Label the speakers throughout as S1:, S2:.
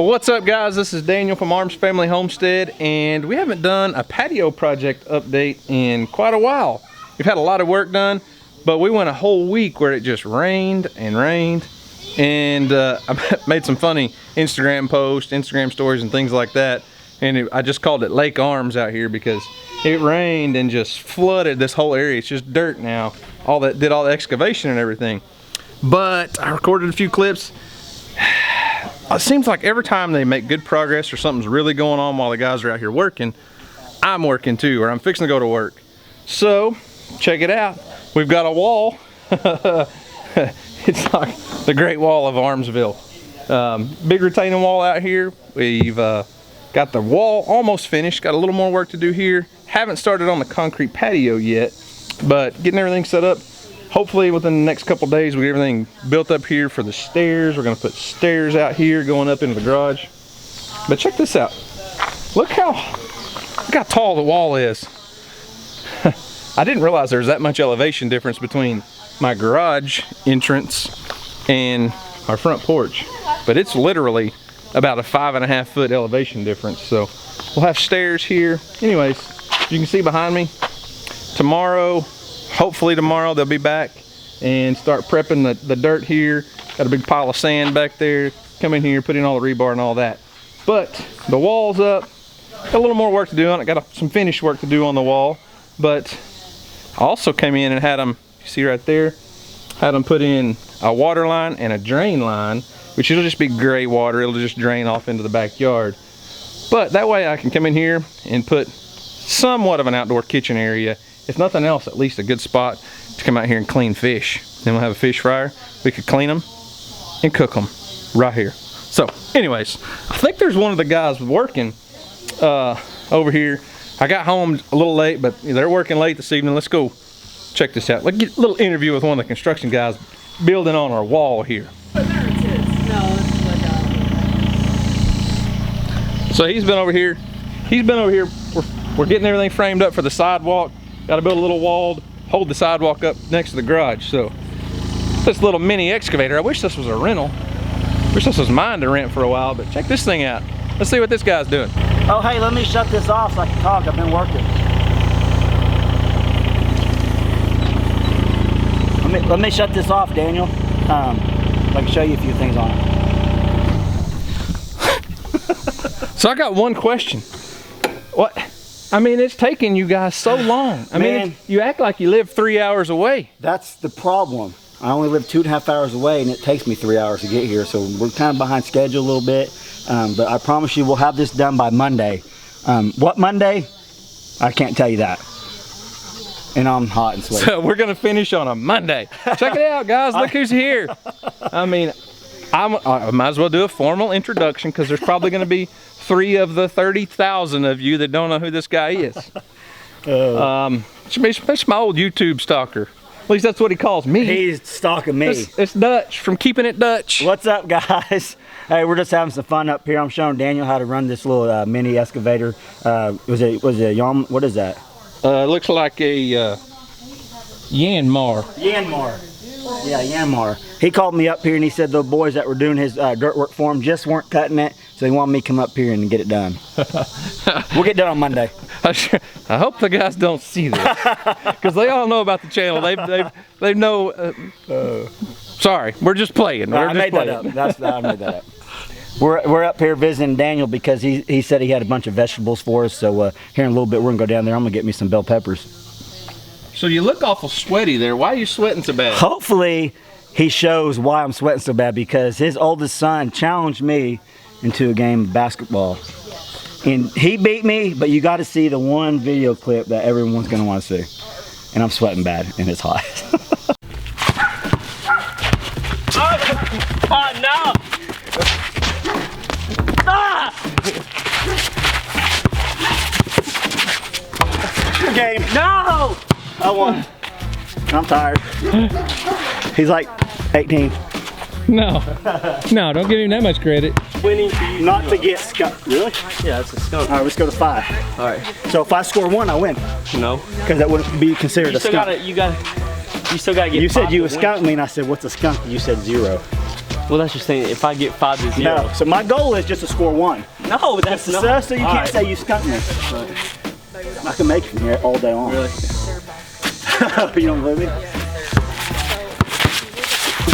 S1: Well, what's up guys, this is Daniel from Arms Family Homestead, and we haven't done a patio project update in quite a while. We've had a lot of work done, but we went a whole week where it just rained and rained, and I made some funny Instagram posts, Instagram stories and things like that, and I just called it Lake Arms out here because it rained and just flooded this whole area. It's just dirt now. Did all the excavation and everything. But I recorded a few clips. It seems like every time they make good progress or something's really going on while the guys are out here working, I'm working too, or I'm fixing to go to work. So, check it out. We've got a wall. It's like the Great Wall of Armsville. Big retaining wall out here. We've got the wall almost finished. Got a little more work to do here. Haven't started on the concrete patio yet, but getting everything set up. Hopefully within the next couple days we get everything built up here for the stairs. We're gonna put stairs out here going up into the garage. But check this out. Look how tall the wall is. I didn't realize there was that much elevation difference between my garage entrance and our front porch. But it's literally about a 5.5 foot elevation difference. So we'll have stairs here. Anyways, you can see behind me, hopefully tomorrow they'll be back and start prepping the dirt here. Got a big pile of sand back there. Come in here, put in all the rebar and all that. But the wall's up. Got a little more work to do on it. Got some finished work to do on the wall. But I also came in and had them, you see right there, had them put in a water line and a drain line, which it'll just be gray water. It'll just drain off into the backyard. But that way I can come in here and put somewhat of an outdoor kitchen area. If nothing else, at least a good spot to come out here and clean fish. Then we'll have a fish fryer. We could clean them and cook them right here. So anyways, I think there's one of the guys working over here. I got home a little late, but they're working late this evening. Let's go check this out. Let's get a little interview with one of the construction guys building on our wall here. So he's been over here. We're getting everything framed up for the sidewalk. Got to build a little wall to hold the sidewalk up next to the garage. So this little mini excavator, I wish this was a rental. Wish this was mine to rent for a while, but check this thing out. Let's see what this guy's doing.
S2: Oh, hey, let me shut this off so I can talk. I've been working. Let me shut this off, Daniel. I can show you a few things on it.
S1: So I got one question. What? I mean, it's taking you guys so long. I mean, you act like you live 3 hours away.
S2: That's the problem. I only live 2.5 hours away, and it takes me 3 hours to get here, so we're kind of behind schedule a little bit. But I promise you we'll have this done by Monday. What Monday? I can't tell you that. And I'm hot and sweaty.
S1: So we're gonna finish on a Monday. Check it out, guys. Look who's here. I mean, I might as well do a formal introduction because there's probably gonna be 3 of the 30,000 of you that don't know who this guy is. It's my old YouTube stalker. At least that's what he calls me.
S2: He's stalking me.
S1: It's Dutch, from Keeping It Dutch.
S2: What's up, guys? Hey, we're just having some fun up here. I'm showing Daniel how to run this little mini excavator. Was it a what is that?
S1: Looks like a Yanmar.
S2: Yanmar. Yeah, Yanmar. He called me up here and he said the boys that were doing his dirt work for him just weren't cutting it, so he wanted me to come up here and get it done. We'll get done on Monday.
S1: I hope the guys don't see this, because they all know about the channel. They know. Sorry, we're just playing.
S2: I made that up. I made that up. We're up here visiting Daniel because he said he had a bunch of vegetables for us. So here in a little bit we're gonna go down there. I'm gonna get me some bell peppers.
S1: So you look awful sweaty there. Why are you sweating so bad?
S2: Hopefully he shows why I'm sweating so bad, because his oldest son challenged me into a game of basketball. And he beat me, but you got to see the one video clip that everyone's going to want to see. And I'm sweating bad, and it's hot.
S3: Oh, no! Ah!
S2: Game.
S3: No!
S2: I won. I'm tired. He's like 18.
S1: No, don't give him that much credit.
S3: Winning for you.
S2: Not to get skunk. Really?
S3: Yeah, it's a skunk.
S2: All right, let's go to 5.
S3: All right.
S2: So if I score 1, I win.
S3: No.
S2: Because that wouldn't be considered a skunk.
S3: You still gotta get.
S2: You said you would skunk me, and I said, what's a skunk? You said 0.
S3: Well, that's just saying if I get 5-0.
S2: No. So my goal is just to score 1.
S3: No, that's not.
S2: So you can't say you skunked me. I can make it from here all day long.
S3: Really?
S2: You don't believe me?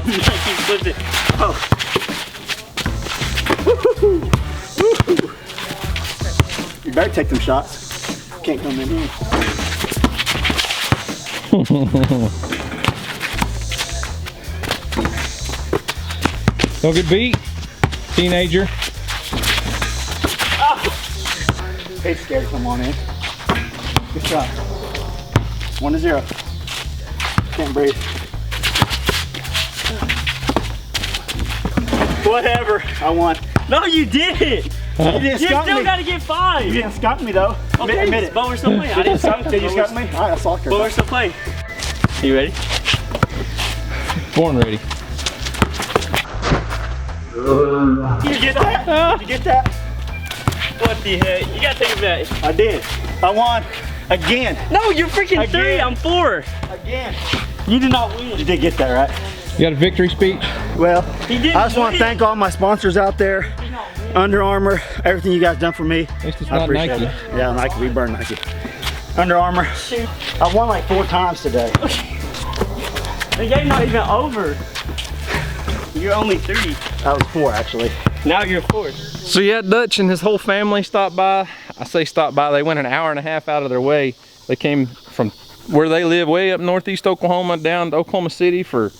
S3: You flipped it.
S2: Oh. You better take them shots. Can't come in here.
S1: Don't get beat, teenager.
S2: Hey, scared to come on in. Good shot. 1-0. Can't breathe. Whatever. I won.
S3: No, you didn't.
S2: You didn't
S3: You
S2: skunk
S3: still
S2: me.
S3: gotta get 5.
S2: You didn't skunk me though.
S3: Okay,
S2: Admit it.
S3: but we're still playing. I didn't skunk
S2: Did you skunk me? All right, that's all I care
S3: But we're
S2: about.
S3: still playing. You ready?
S1: Born ready.
S2: Did you get that? Did you get that?
S3: What the heck? You gotta take it back.
S2: I did. I won. Again.
S3: No, you're freaking
S2: Again.
S3: 3. I'm 4.
S2: Again.
S3: You did not win.
S2: You did get that, right?
S1: You got a victory speech?
S2: Well,
S3: He didn't
S2: I just want to
S3: win.
S2: thank all my sponsors out there. Under Armour, everything you guys done for me.
S1: At least it's
S2: I
S1: not
S2: appreciate
S1: Nike.
S2: it. Yeah, Nike, we burn Nike. Under Armour. I won like 4 times today.
S3: The game's not even over. You're only 3.
S2: That was 4 actually.
S3: Now you're 4.
S1: So yeah, Dutch and his whole family stopped by. I say stopped by, they went an hour and a half out of their way. They came from where they live way up northeast Oklahoma down to Oklahoma City for,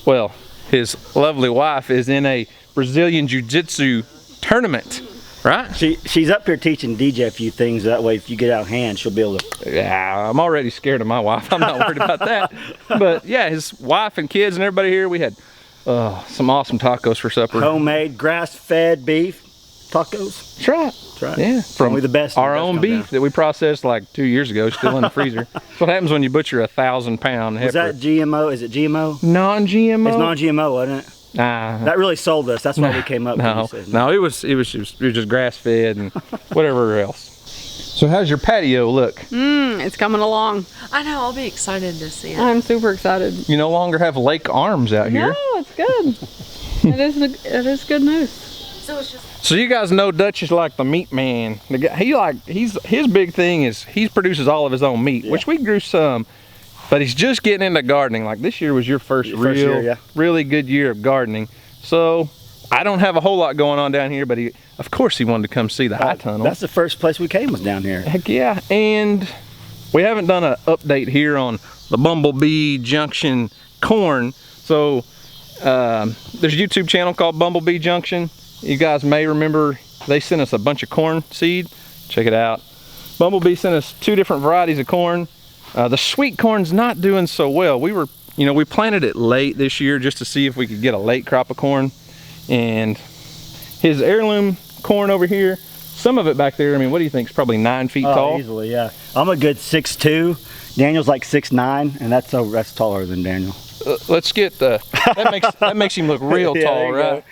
S1: well, his lovely wife is in a Brazilian Jiu-Jitsu tournament, right?
S2: She's up here teaching DJ a few things. That way if you get out of hand, she'll be able to.
S1: Yeah, I'm already scared of my wife. I'm not worried about that. But yeah, his wife and kids and everybody here, we had some awesome tacos for supper.
S2: Homemade, grass-fed beef tacos.
S1: That's right.
S2: That's right.
S1: Yeah, from
S2: Only the best.
S1: our
S2: The best
S1: own
S2: come
S1: beef
S2: down.
S1: that we processed like 2 years ago, still in the freezer. That's what happens when you butcher 1,000-pound heifer.
S2: Is that GMO? Is it GMO?
S1: Non-GMO?
S2: It's non-GMO, wasn't it?
S1: Nah.
S2: That really sold us. That's why we came up
S1: No,
S2: with it.
S1: no, it was just grass-fed and whatever else. So how's your patio look?
S4: It's coming along.
S5: I know, I'll be excited to see it.
S4: I'm super excited.
S1: You no longer have lake arms out here.
S4: No, it's good. it is good news.
S5: So it's just
S1: So you guys know Dutch is like the meat man. The guy, his big thing is he produces all of his own meat, which we grew some, but he's just getting into gardening. Like this year was your first really good year of gardening. So I don't have a whole lot going on down here, but of course he wanted to come see the high tunnel.
S2: That's the first place we came was down here.
S1: Heck yeah, and we haven't done an update here on the Bumblebee Junction corn. So there's a YouTube channel called Bumblebee Junction. You guys may remember they sent us a bunch of corn seed. Check it out. Bumblebee sent us 2 different varieties of corn. The sweet corn's not doing so well. We planted it late this year just to see if we could get a late crop of corn. And his heirloom corn over here, some of it back there, I mean, what do you think? It's probably 9 feet tall.
S2: Easily, yeah. I'm a good 6'2". Daniel's like 6'9", and that's taller than Daniel.
S1: Let's get that makes him look real
S2: Yeah,
S1: tall,
S2: there you
S1: right?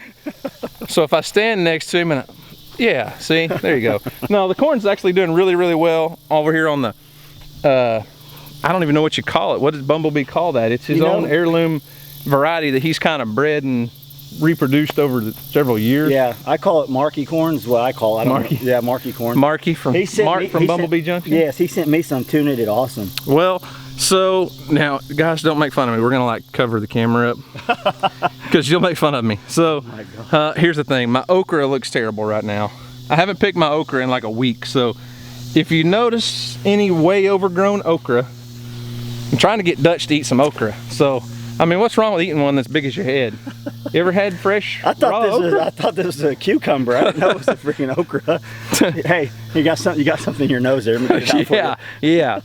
S1: So if I stand next to him and yeah, see, there you go. No, the corn's actually doing really, really well over here on the I don't even know what you call it. What does Bumblebee call that? It's his own heirloom variety that he's kind of bred and reproduced over several years.
S2: Yeah, I call it Marky corn is what I call it. I don't
S1: Marky?
S2: know. Yeah, Marky corn.
S1: Marky from Bumblebee Junction?
S2: Yes, he sent me some too, and it did awesome.
S1: Well, so now guys, don't make fun of me. We're gonna like cover the camera up because you'll make fun of me. So here's the thing, my okra looks terrible right now. I haven't picked my okra in like a week, so if you notice any way overgrown okra, I'm trying to get Dutch to eat some okra. So I mean, what's wrong with eating one that's big as your head? You ever had fresh
S2: I
S1: raw okra?
S2: I thought this was a cucumber. I didn't know it was a freaking okra. Hey, you got something in your nose there. Let me get it out for you.
S1: Yeah.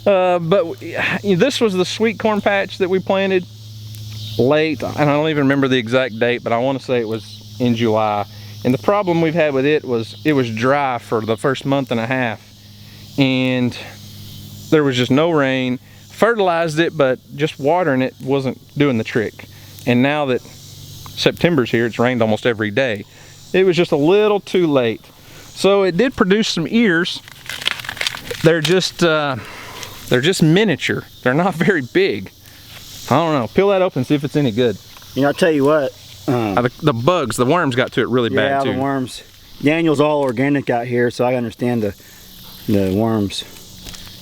S1: But this was the sweet corn patch that we planted late, and I don't even remember the exact date, but I want to say it was in July. And the problem we've had with it was dry for the first month and a half, and there was just no rain. Fertilized it, but just watering it wasn't doing the trick. And now that September's here, it's rained almost every day. It was just a little too late. So it did produce some ears. They're just miniature. They're not very big. I don't know. Peel that open and see if it's any good.
S2: You know, I'll tell you what.
S1: The bugs, the worms got to it really bad too.
S2: Yeah, the worms. Daniel's all organic out here, so I understand the worms.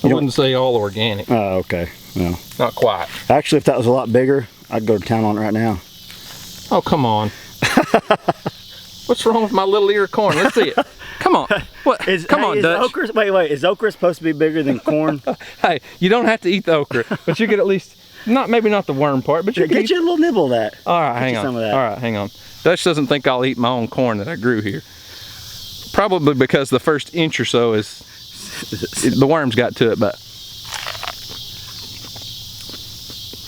S1: I wouldn't say all organic.
S2: Oh, okay. No.
S1: Not quite.
S2: Actually, if that was a lot bigger, I'd go to town on it right now.
S1: Oh, come on. What's wrong with my little ear of corn? Let's see it. Come on. What? Come on, Dutch.
S2: Okra, wait. Is okra supposed to be bigger than corn?
S1: Hey, you don't have to eat the okra, but you could at least, maybe not the worm part, but you can
S2: Get you a little nibble of that.
S1: All right, hang on.
S2: Some of that.
S1: All right, hang on. Dutch doesn't think I'll eat my own corn that I grew here. Probably because the first inch or so the worms got to it, but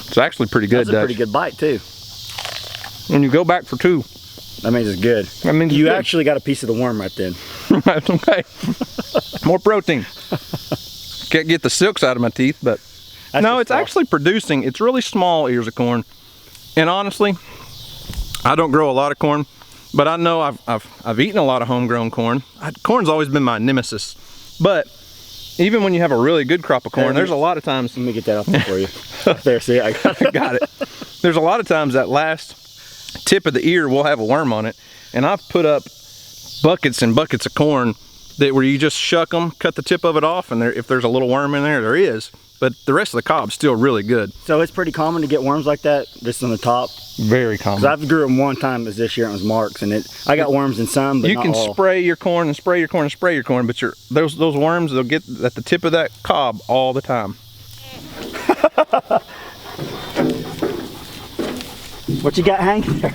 S1: it's actually pretty good,
S2: That's a
S1: Dutch.
S2: pretty good bite too.
S1: When you go back for 2.
S2: That means it's good.
S1: That means
S2: you
S1: it's good.
S2: actually got a piece of the worm right then.
S1: That's okay. More protein. Can't get the silks out of my teeth, but no, it's actually producing. It's really small ears of corn, and honestly, I don't grow a lot of corn, but I know I've eaten a lot of homegrown corn. Corn's always been my nemesis, but even when you have a really good crop of corn, there's a lot of times.
S2: Let me get that off there for you. There, see, I got it.
S1: Got it. There's a lot of times that last tip of the ear will have a worm on it, and I've put up buckets and buckets of corn where you just shuck them, cut the tip of it off, and if there's a little worm in there, there is, but the rest of the cob's still really good.
S2: So it's pretty common to get worms like that, just on the top?
S1: Very common.
S2: Because I've grew them one time, it was this year, it was Mark's, and I got worms in some, but
S1: you can spray your corn and spray your corn and spray your corn, but those worms, they'll get at the tip of that cob all the time.
S2: What you got hanging there?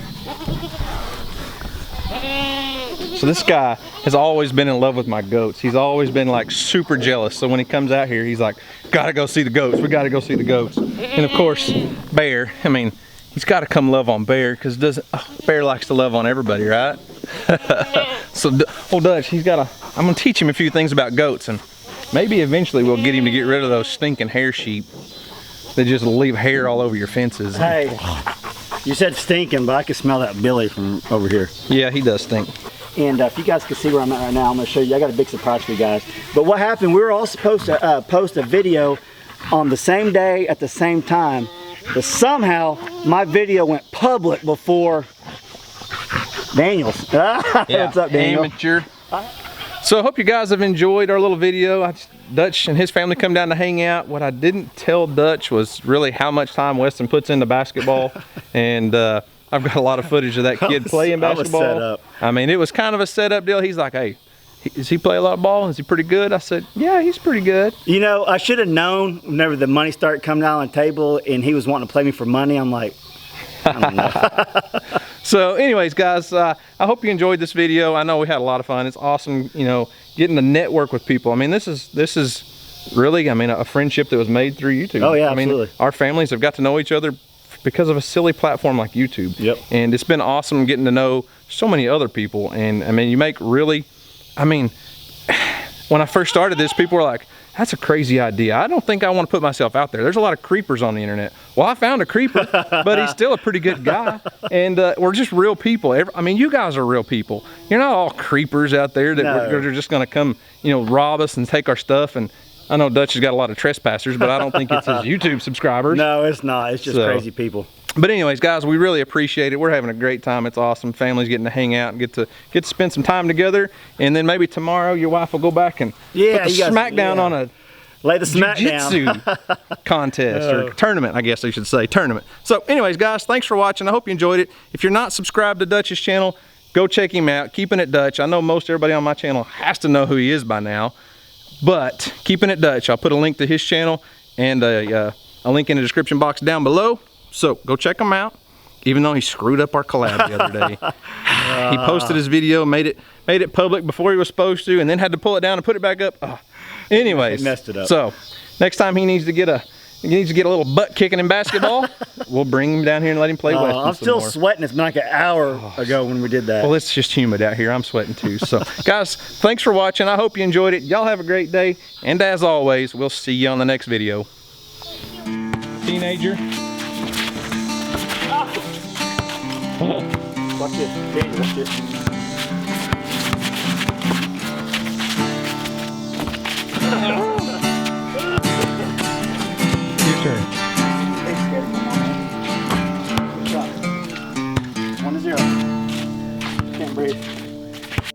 S1: So this guy has always been in love with my goats. He's always been like super jealous. So when he comes out here, he's like, gotta go see the goats. We gotta go see the goats. And of course, Bear, I mean, he's gotta come love on Bear, because Bear likes to love on everybody, right? So old Dutch, I'm gonna teach him a few things about goats, and maybe eventually we'll get him to get rid of those stinking hair sheep that just leave hair all over your fences.
S2: Hey, you said stinking, but I can smell that Billy from over here.
S1: Yeah, he does stink.
S2: And if you guys can see where I'm at right now, I'm going to show you. I got a big surprise for you guys. But what happened, we were all supposed to post a video on the same day at the same time, but somehow my video went public before Daniel's.
S1: Yeah,
S2: what's up, Daniel?
S1: Amateur. So I hope you guys have enjoyed our little video. Dutch and his family come down to hang out. What I didn't tell Dutch was really how much time Weston puts into basketball, and I've got a lot of footage of that kid playing basketball.
S2: I was set up.
S1: I mean, it was kind of a setup deal. He's like, hey, does he play a lot of ball? Is he pretty good? I said, yeah, he's pretty good.
S2: You know, I should have known whenever the money started coming down on the table and he was wanting to play me for money. I'm like, I don't know.
S1: So anyways, guys, I hope you enjoyed this video. I know we had a lot of fun. It's awesome, you know, getting to network with people. I mean, this is really, I mean, a friendship that was made through YouTube.
S2: Oh yeah,
S1: I mean,
S2: absolutely.
S1: our families have got to know each other because of a silly platform like YouTube.
S2: Yep.
S1: And it's been awesome getting to know so many other people. And I mean, you make really, I mean, when I first started this, people were like, that's a crazy idea. I don't think I want to put myself out there. There's a lot of creepers on the internet. Well, I found a creeper, but he's still a pretty good guy. And we're just real people. I mean, you guys are real people. You're not all creepers out there that are just going to come, you know, rob us and take our stuff. And I know Dutch has got a lot of trespassers, but I don't think it's his YouTube subscribers.
S2: No, it's not. It's just crazy people.
S1: But anyways, guys, we really appreciate it. We're having a great time. It's awesome. Families getting to hang out and get to spend some time together. And then maybe tomorrow your wife will go back and put the smackdown on a
S2: lay the smackdown
S1: jiu-jitsu contest or tournament, I guess I should say, tournament. So anyways, guys, thanks for watching. I hope you enjoyed it. If you're not subscribed to Dutch's channel, go check him out. Keeping It Dutch. I know most everybody on my channel has to know who he is by now, but Keeping It Dutch. I'll put a link to his channel and a link in the description box down below. So go check him out, even though he screwed up our collab the other day. He posted his video, made it public before he was supposed to, and then had to pull it down and put it back up. Anyways,
S2: he messed it up.
S1: So next time he needs to get a little butt kicking in basketball, we'll bring him down here and let him play Weston.
S2: I'm still sweating. It's been like an hour ago when we did that.
S1: Well, it's just humid out here. I'm sweating too. So guys, thanks for watching. I hope you enjoyed it. Y'all have a great day. And as always, we'll see you on the next video. Teenager.
S2: Watch this. Danny, watch this.
S1: Your turn.
S2: Hey, Scary, come on, man. What's up? 1-0. breathe.